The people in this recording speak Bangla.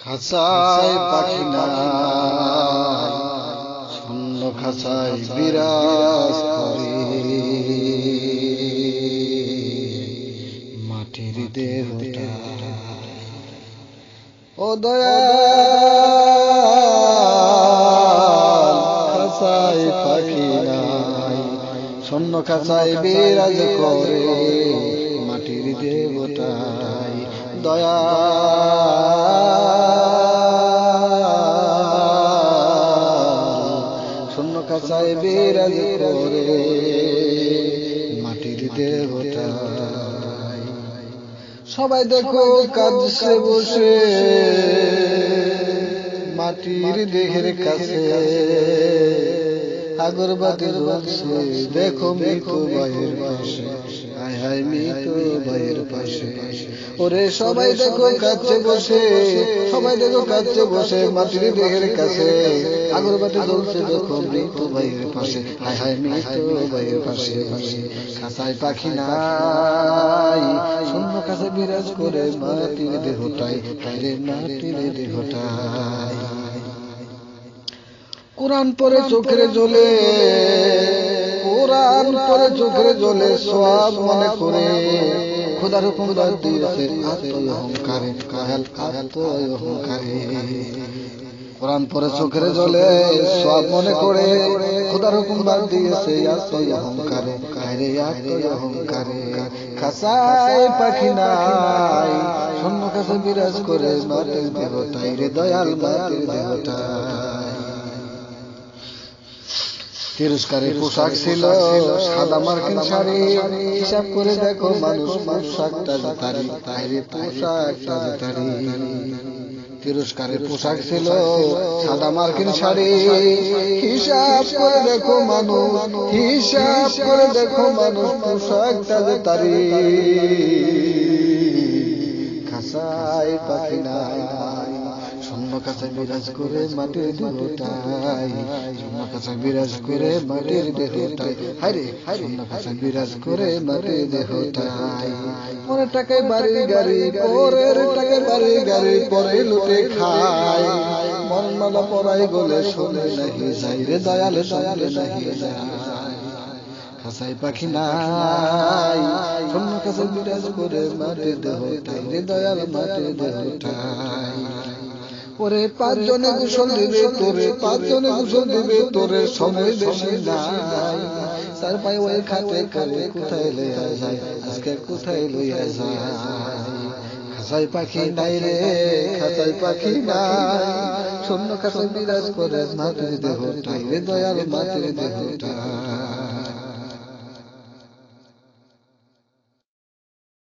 খাঁচায় পাখি নাই, শূন্য খাঁচায় বিরাজ করে মাটির দেহটা। ও দয়াল, খাঁচায় পাখি নাই, শূন্য খাঁচায় বিরাজ করে মাটির দেহটাই। শূন্য খাঁচায় বিরাজ করে মাটির দেহটাই। সবাই দেখো কাঁদছে বসে মাটির দেহের কাছে, আগরবাতি জ্বলছে দেখো মৃত্যু ভাইয়ের পাশে, হায় হায় মৃত্যু ভাইয়ের পাশে। ওরে সবাই দেখো কাঁদছে বসে, সবাই দেখো কাঁদছে বসে মাটির দেহের কাছে, আগরবাতি জ্বলছে দেখো মৃত্যু ভাইয়ের পাশে, হায় হায় মৃত্যু ভাইয়ের পাশে। খাঁচায় পাখি নাই, শূন্য কাছে বিরাজ করে মাটির দেহটাই, তাইরে মাটির দেহটাই। কোরআন পরে চোখের জ্বলে, কোরআন পরে চোখের জ্বলে সওয়াব মনে করে খোদার হুকুম বাদ দিয়েছে আত্ম অহংকারে, কাহাল আত্ম অহংকারে। কোরআন পরে চোখের জ্বলে সওয়াব মনে করে খোদার হুকুম বাদ দিয়েছে আত্ম অহংকারে, কারে আত্ম অহংকারে। খাঁচায় পাখি নাই, শূন্য কাছে বিরাজ করে মাটির দেহটাই রে দয়াল, মাটির দেহটাই। তিরস্কারের পোশাক ছিল সাদা মার্কিন শাড়ি, হিসাব করে দেখো মানুষ পোশাকটা তারি, তাইরে পোশাকটা তারি। তিরস্কারের পোশাক ছিল সাদা মার্কিন শাড়ি, হিসাব করে দেখো মানুষ, হিসাব করে দেখো মানুষ পোশাকটা তারি। খাঁচায় পাখি নাই, শূন্য কাছে বিরাজ করে মাটির দেহটাই, শূন্য কাছে বিরাজ করে মাটির দেহটাই, হায়রে শূন্য কাছে বিরাজ করে মাটির দেহটাই। পরের টাকায় বাড়ি গাড়ি, পরের টাকায় বাড়ি গাড়ি, পরে লুটে খায়, মনমালা পরাই গলে শোনে নাহি যাই রে দয়াল, শোনে নাহি যায়। খাঁচায় পাখি নাই, শূন্য কাছে বিরাজ করে মাটির দেহটাই রে দয়াল, মাটির দেহটাই। ওরে পাঁচজনে গোসল দিবে তোরে, পাঁচজনে গোসল দিবে তোরে, সময় বেশি নাই। তার পায়ে ওই খাতে করে কোথায় লইয়া যায়, আজকে কোথায় লইয়া যায়। খাঁচায় পাখি নাই রে, খাঁচায় পাখি নাই, শূন্য কাছে বিরাজ করে মাটির দেহটাই রে দয়াল, মাটির দেহটাই।